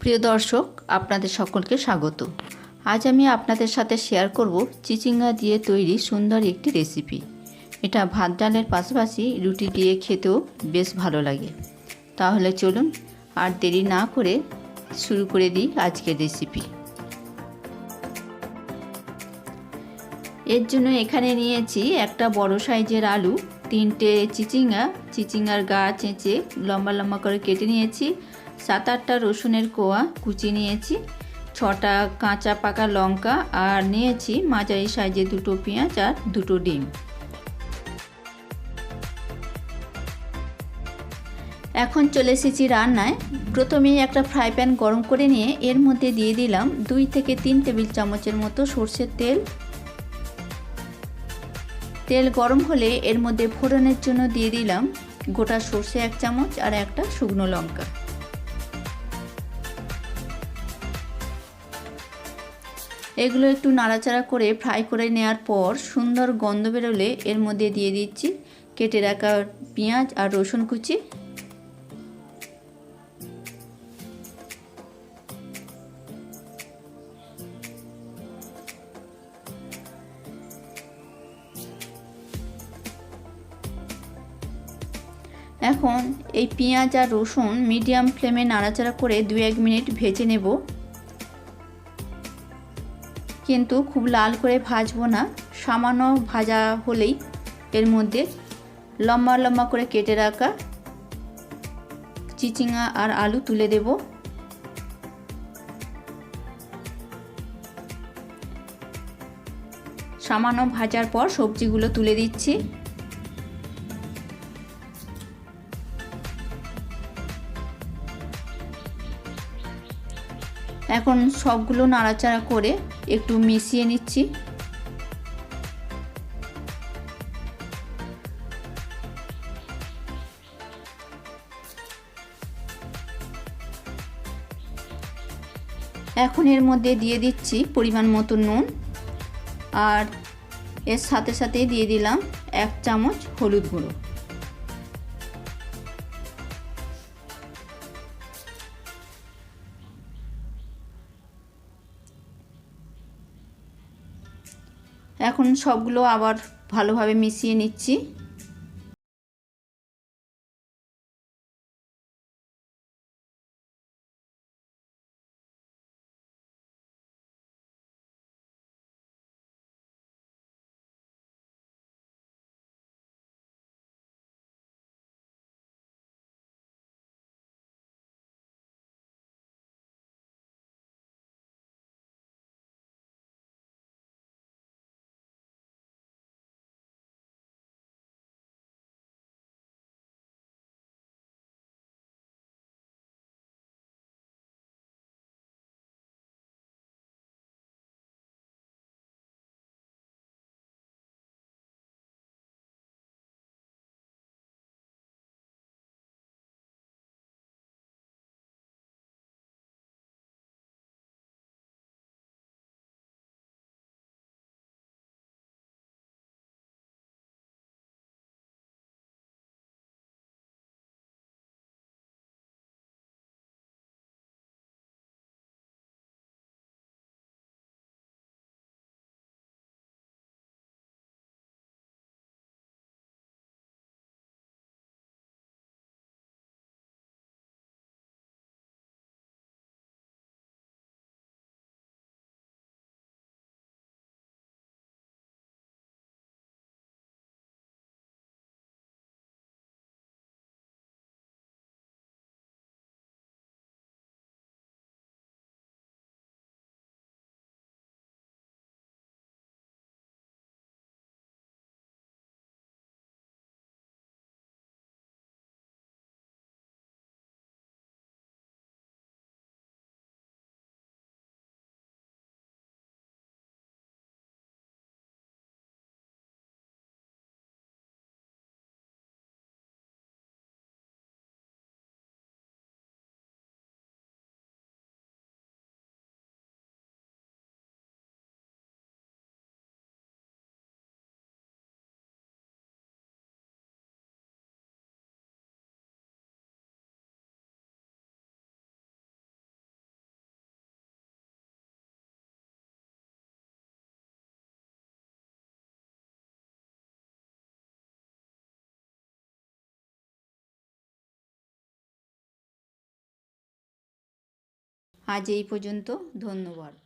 প্রিয় দর্শক, আপনাদের সকলকে স্বাগত। আজ আমি আপনাদের সাথে শেয়ার করব চিচিঙ্গা দিয়ে তৈরি সুন্দর একটি রেসিপি। এটা ভাত ডালের পাশাপাশি রুটি দিয়ে খেতেও বেশ ভালো লাগে। তাহলে চলুন আর দেরি না করে শুরু করে দিই আজকের রেসিপি। এর জন্য এখানে নিয়েছি একটা বড় সাইজের আলু, 3টে চিচিঙ্গার গা চেঁচে লম্বা লম্বা করে কেটে নিয়েছি, 7-8টা রসুনের কোয়া কুচি নিয়েছি, 6টা কাঁচা পাকা লঙ্কা আর নিয়েছি মাঝারি সাইজের 2টো পেঁয়াজ আর 2টো ডিম। এখন চলে এসেছি রান্নায়। প্রথমেই একটা ফ্রাই প্যান গরম করে নিয়ে এর মধ্যে দিয়ে দিলাম 2 থেকে 3 টেবিল চামচের মতো সরষের তেল। তেল গরম হলে এর মধ্যে ফোড়নের জন্য দিয়ে দিলাম গোটা সরষে 1 চামচ আর একটা শুকনো লঙ্কা। এগুলো একটু নাড়াচাড়া করে ফ্রাই করে নেওয়ার পর সুন্দর গন্ধ বেরোলে এর মধ্যে দিয়ে দিচ্ছি কেটে রাখা পেঁয়াজ আর রসুন কুচি। এখন এই পেঁয়াজ আর রসুন মিডিয়াম ফ্লেমে নাড়াচাড়া করে 2-1 মিনিট ভেজে নেব, কিন্তু খুব লাল করে ভাজবো না, সামান্য ভাজা হলেই এর মধ্যে লম্বা লম্বা করে কেটে রাখা চিচিঙ্গা আর আলু তুলে দেব। সামান্য ভাজার পর সবজিগুলো তুলে দিচ্ছি। এখন সবগুলো নাড়াচাড়া করে একটু মিশিয়ে নিচ্ছি। এখন এর মধ্যে দিয়ে দিচ্ছি পরিমাণ মতো নুন আর এর সাথে সাথে দিয়ে দিলাম 1 চামচ হলুদ গুঁড়ো। এখন সবগুলো আবার ভালোভাবে মিশিয়ে নিচ্ছি। আজ এই পর্যন্ত, ধন্যবাদ।